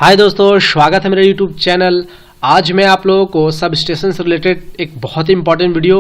हाय दोस्तों, स्वागत है मेरे यूट्यूब चैनल। आज मैं आप लोगों को सब स्टेशन से रिलेटेड एक बहुत ही इंपॉर्टेंट वीडियो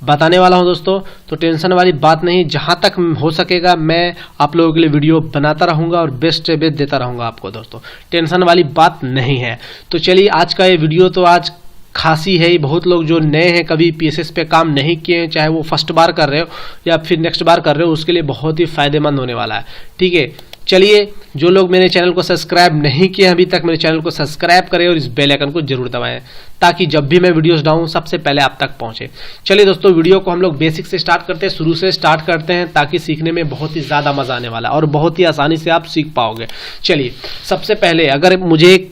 बताने वाला हूं दोस्तों। तो टेंशन वाली बात नहीं, जहां तक हो सकेगा मैं आप लोगों के लिए वीडियो बनाता रहूंगा और बेस्ट से बेस्ट देता रहूंगा आपको दोस्तों। टेंशन वाली बात नहीं है। तो चलिए, आज का ये वीडियो तो आज खासी है। बहुत लोग जो नए हैं, कभी पीएसएस पे काम नहीं किए हैं, चाहे वो फर्स्ट बार कर रहे हो या फिर नेक्स्ट बार कर रहे हो, उसके लिए बहुत ही फायदेमंद होने वाला है। ठीक है, चलिए, जो लोग मेरे चैनल को सब्सक्राइब नहीं किए अभी तक, मेरे चैनल को सब्सक्राइब करें और इस बेल आइकन को जरूर दबाएं, ताकि जब भी मैं वीडियोस डालूं सबसे पहले आप तक पहुंचे। चलिए दोस्तों, वीडियो को हम लोग बेसिक से स्टार्ट करते हैं, शुरू से स्टार्ट करते हैं, ताकि सीखने में बहुत ही ज़्यादा मजा आने वाला है और बहुत ही आसानी से आप सीख पाओगे। चलिए, सबसे पहले अगर मुझे एक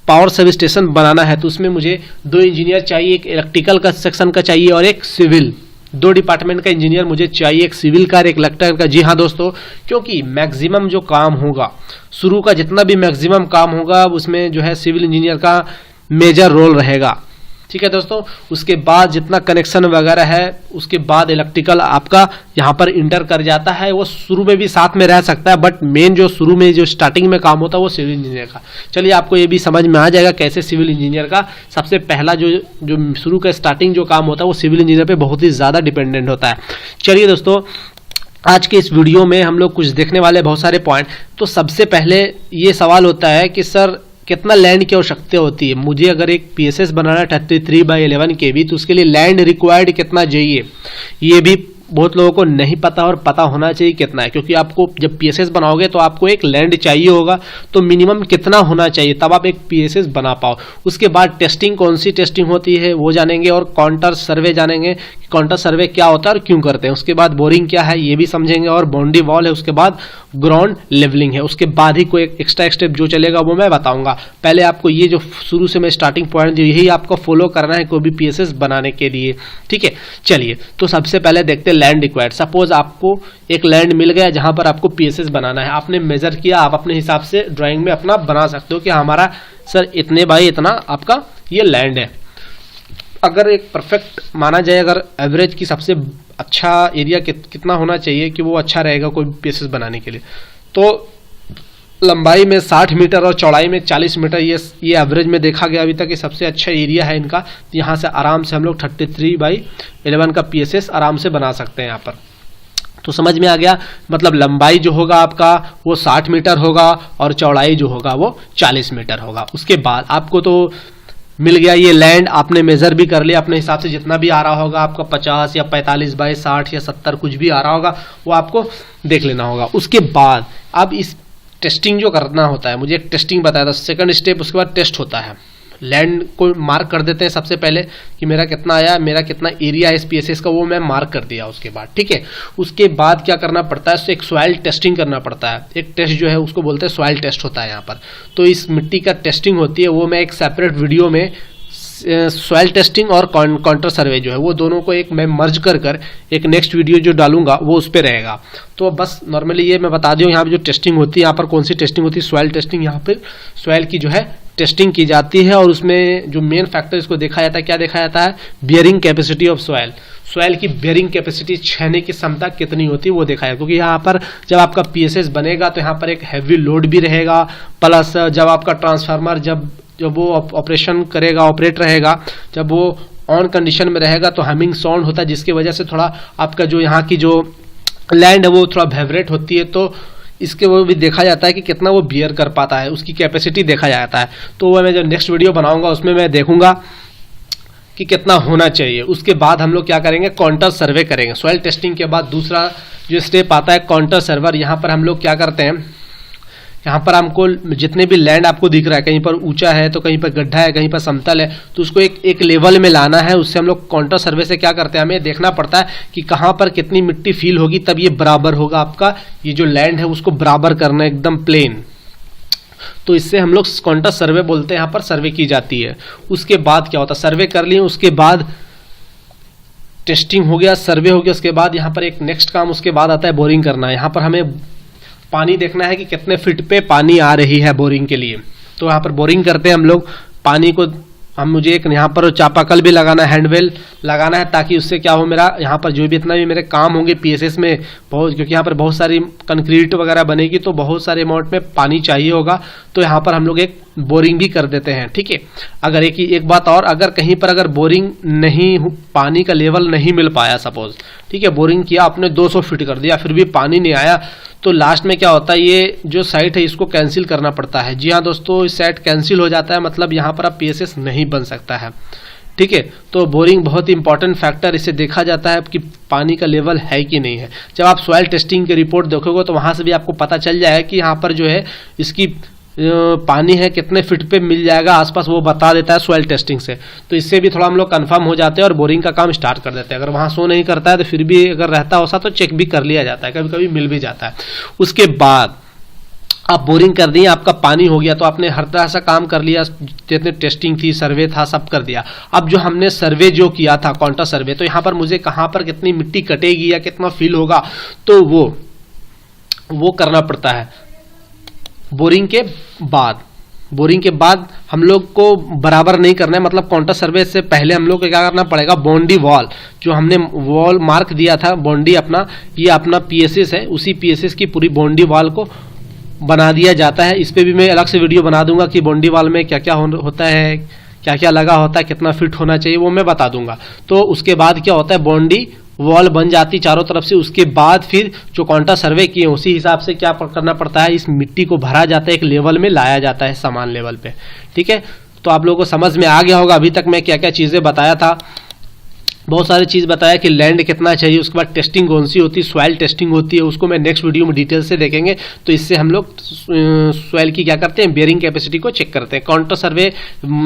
पावर सब स्टेशन बनाना है तो उसमें मुझे 2 इंजीनियर चाहिए, एक इलेक्ट्रिकल का सेक्शन का चाहिए और एक सिविल। 2 डिपार्टमेंट का इंजीनियर मुझे चाहिए, एक सिविल का और एक इलेक्ट्रिकल का। जी हाँ दोस्तों, क्योंकि मैक्सिमम जो काम होगा, शुरू का जितना भी मैक्सिमम काम होगा, उसमें जो है सिविल इंजीनियर का मेजर रोल रहेगा। ठीक है दोस्तों, उसके बाद जितना कनेक्शन वगैरह है, उसके बाद इलेक्ट्रिकल आपका यहाँ पर इंटर कर जाता है। वो शुरू में भी साथ में रह सकता है, बट मेन जो शुरू में जो स्टार्टिंग में काम होता है वो सिविल इंजीनियर का। चलिए, आपको ये भी समझ में आ जाएगा कैसे सिविल इंजीनियर का सबसे पहला जो शुरू का स्टार्टिंग जो काम होता है वो सिविल इंजीनियर पे बहुत ही ज़्यादा डिपेंडेंट होता है। चलिए दोस्तों, आज के इस वीडियो में हम लोग कुछ देखने वाले बहुत सारे पॉइंट। तो सबसे पहले ये सवाल होता है कि सर कितना लैंड की आवश्यकता होती है। मुझे अगर एक पीएसएस बनाना 33/11 केवी, तो उसके लिए लैंड रिक्वायर्ड कितना चाहिए, ये भी बहुत लोगों को नहीं पता और पता होना चाहिए कितना है। क्योंकि आपको जब पीएसएस बनाओगे तो आपको एक लैंड चाहिए होगा, तो मिनिमम कितना होना चाहिए तब आप एक पीएसएस बना पाओ। उसके बाद टेस्टिंग, कौन सी टेस्टिंग होती है वो जानेंगे, और काउंटर सर्वे जानेंगे कि काउंटर सर्वे क्या होता है और क्यों करते हैं। उसके बाद बोरिंग क्या है ये भी समझेंगे, और बाउंड्री वॉल है, उसके बाद ग्राउंड लेवलिंग है, उसके बाद ही कोई एक्स्ट्रा स्टेप जो चलेगा वो मैं बताऊंगा। पहले आपको ये जो शुरू से मैं स्टार्टिंग पॉइंट यही आपको फॉलो करना है कोई भी पीएसएस बनाने के लिए। ठीक है, चलिए, तो सबसे पहले देखते हैं लैंड रिक्वायर्ड। सपोज आपको एक लैंड मिल गया जहां पर आपको पीएसएस बनाना है, आपने मेजर किया, आप अपने हिसाब से ड्राइंग में अपना बना सकते हो कि हमारा सर इतने बाई इतना आपका ये लैंड है। अगर एक परफेक्ट माना जाए, अगर एवरेज की सबसे अच्छा एरिया कितना होना चाहिए कि वो अच्छा रहेगा कोई पीएसएस बनाने के लिए, तो लंबाई में 60 मीटर और चौड़ाई में 40 मीटर, ये एवरेज में देखा गया अभी तक ये सबसे अच्छा एरिया है इनका। यहाँ से आराम से हम लोग 33/11 का पीएसएस आराम से बना सकते हैं यहाँ पर। तो समझ में आ गया, मतलब लंबाई जो होगा आपका वो 60 मीटर होगा और चौड़ाई जो होगा वो 40 मीटर होगा। उसके बाद आपको तो मिल गया ये लैंड, आपने मेजर भी कर लिया अपने हिसाब से, जितना भी आ रहा होगा आपका 50 या 45/60 या 70 कुछ भी आ रहा होगा वो आपको देख लेना होगा। उसके बाद अब इस टेस्टिंग जो करना होता है, मुझे एक टेस्टिंग बताया था, सेकंड स्टेप उसके बाद टेस्ट होता है। लैंड को मार्क कर देते हैं सबसे पहले कि मेरा कितना आया, मेरा कितना एरिया है इस पीएसएस का, वो मैं मार्क कर दिया उसके बाद। ठीक है, उसके बाद क्या करना पड़ता है, उससे एक सॉइल टेस्टिंग करना पड़ता है। एक टेस्ट जो है उसको बोलते हैं सॉइल टेस्ट होता है यहाँ पर। तो इस मिट्टी का टेस्टिंग होती है, वो मैं एक सेपरेट वीडियो में सॉइल टेस्टिंग और काउंटर सर्वे जो है वो दोनों को एक मैं मर्ज कर एक नेक्स्ट वीडियो जो डालूंगा वो उस पर रहेगा। तो बस नॉर्मली ये मैं बता दूं, यहाँ पे जो टेस्टिंग होती है, यहाँ पर कौन सी टेस्टिंग होती है, सॉइल टेस्टिंग। यहाँ पर सॉइल की जो है टेस्टिंग की जाती है, और उसमें जो मेन फैक्टर इसको देखा जाता है, क्या देखा जाता है, bearing capacity of soil. Soil की बियरिंग कैपेसिटी, छहने की क्षमता कितनी होती है वो देखा है। क्योंकि यहाँ पर जब आपका पीएसएस बनेगा तो यहाँ पर एक हैवी लोड भी रहेगा, प्लस जब आपका ट्रांसफार्मर जब वो ऑपरेशन करेगा, ऑपरेट रहेगा, जब वो ऑन कंडीशन में रहेगा तो हमिंग साउंड होता है, जिसकी वजह से थोड़ा आपका जो यहाँ की जो लैंड है वो थोड़ा वाइब्रेट होती है। तो इसके वो भी देखा जाता है कि कितना वो बियर कर पाता है, उसकी कैपेसिटी देखा जाता है। तो वो मैं जो नेक्स्ट वीडियो बनाऊंगा उसमें मैं देखूंगा कि कितना होना चाहिए। उसके बाद हम लोग क्या करेंगे, काउंटर सर्वे करेंगे। सॉइल टेस्टिंग के बाद दूसरा जो स्टेप आता है काउंटर सर्वर। यहाँ पर हम लोग क्या करते हैं, यहाँ पर हमको जितने भी लैंड आपको दिख रहा है, कहीं पर ऊंचा है तो कहीं पर गड्ढा है, कहीं पर समतल है, तो उसको एक लेवल में लाना है। उससे हम लोग काउंटर सर्वे से क्या करते हैं, हमें देखना पड़ता है कि कहाँ पर कितनी मिट्टी फील होगी, तब ये बराबर होगा आपका ये जो लैंड है उसको बराबर करना है एकदम प्लेन। तो इससे हम लोग काउंटर सर्वे बोलते हैं, यहाँ पर सर्वे की जाती है। उसके बाद क्या होता है, सर्वे कर लिए, उसके बाद टेस्टिंग हो गया, सर्वे हो गया, उसके बाद यहाँ पर एक नेक्स्ट काम उसके बाद आता है बोरिंग करना है। यहाँ पर हमें पानी देखना है कि कितने फीट पे पानी आ रही है बोरिंग के लिए। तो यहाँ पर बोरिंग करते हैं हम लोग, पानी को मुझे एक यहाँ पर चापाकल भी लगाना है, हैंडवेल लगाना है, ताकि उससे क्या हो, मेरा यहाँ पर जो भी इतना भी मेरे काम होंगे पीएसएस में बहुत, क्योंकि यहाँ पर बहुत सारी कंक्रीट वगैरह बनेगी तो बहुत सारे अमाउंट में पानी चाहिए होगा, तो यहाँ पर हम लोग एक बोरिंग भी कर देते हैं। ठीक है, अगर एक बात और, अगर कहीं पर अगर बोरिंग नहीं, पानी का लेवल नहीं मिल पाया सपोज, ठीक है, बोरिंग किया आपने 200 फीट कर दिया फिर भी पानी नहीं आया, तो लास्ट में क्या होता है, ये जो साइट है इसको कैंसिल करना पड़ता है। जी हाँ दोस्तों, इस साइट कैंसिल हो जाता है, मतलब यहाँ पर अब पीएसएस नहीं बन सकता है। ठीक है, तो बोरिंग बहुत इंपॉर्टेंट फैक्टर, इसे देखा जाता है कि पानी का लेवल है कि नहीं है। जब आप सॉइल टेस्टिंग की रिपोर्ट देखोगे तो वहां से भी आपको पता चल जाएगा कि यहाँ पर जो है इसकी पानी है कितने फीट पे मिल जाएगा आसपास, वो बता देता है सॉइल टेस्टिंग से। तो इससे भी थोड़ा हम लोग कंफर्म हो जाते हैं और बोरिंग का काम स्टार्ट कर देते हैं। अगर वहां शो नहीं करता है तो फिर भी अगर रहता होता तो चेक भी कर लिया जाता है, कभी कभी मिल भी जाता है। उसके बाद आप बोरिंग कर दिए, आपका पानी हो गया, तो आपने हर तरह से काम कर लिया, जितने टेस्टिंग थी, सर्वे था, सब कर दिया। अब जो हमने सर्वे जो किया था, कॉन्टा सर्वे, तो यहाँ पर मुझे कहाँ पर कितनी मिट्टी कटेगी या कितना फील होगा, तो वो करना पड़ता है बोरिंग के बाद। बोरिंग के बाद हम लोग को बराबर नहीं करना है, मतलब कॉन्टा सर्वे से पहले हम लोग को क्या करना पड़ेगा, बाउंड्री वॉल, जो हमने वॉल मार्क दिया था बाउंड्री अपना, ये अपना पीएसएस है, उसी पीएसएस की पूरी बाउंड्री वॉल को बना दिया जाता है। इस पे भी मैं अलग से वीडियो बना दूंगा कि बाउंड्री वॉल में क्या क्या होता है, क्या क्या लगा होता है, कितना फिट होना चाहिए, वो मैं बता दूंगा। तो उसके बाद क्या होता है, बाउंड्री वॉल बन जाती चारों तरफ से। उसके बाद फिर जो कॉन्टा सर्वे किए उसी हिसाब से क्या करना पड़ता है, इस मिट्टी को भरा जाता है, एक लेवल में लाया जाता है, समान लेवल पे। ठीक है, तो आप लोगों को समझ में आ गया होगा अभी तक मैं क्या क्या चीजें बताया था। बहुत सारी चीज़ बताया कि लैंड कितना चाहिए, उसके बाद टेस्टिंग कौन सी होती है, सॉइल टेस्टिंग होती है, उसको मैं नेक्स्ट वीडियो में डिटेल से देखेंगे। तो इससे हम लोग सॉइल की क्या करते हैं, बेयरिंग कैपेसिटी को चेक करते हैं। काउंटर सर्वे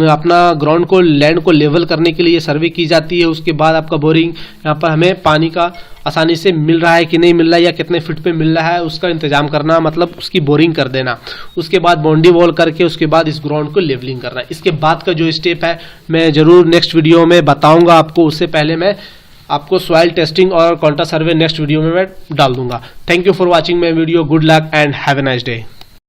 अपना ग्राउंड को, लैंड को लेवल करने के लिए सर्वे की जाती है। उसके बाद आपका बोरिंग, यहाँ पर हमें पानी का आसानी से मिल रहा है कि नहीं मिल रहा है या कितने फीट पे मिल रहा है उसका इंतजाम करना, मतलब उसकी बोरिंग कर देना। उसके बाद बाउंड्री वॉल करके उसके बाद इस ग्राउंड को लेवलिंग करना। इसके बाद का जो स्टेप है मैं जरूर नेक्स्ट वीडियो में बताऊंगा आपको। उससे पहले मैं आपको सॉइल टेस्टिंग और कॉन्टा सर्वे नेक्स्ट वीडियो में मैं डाल दूंगा। Thank you for watching my video. Good luck and have a nice day.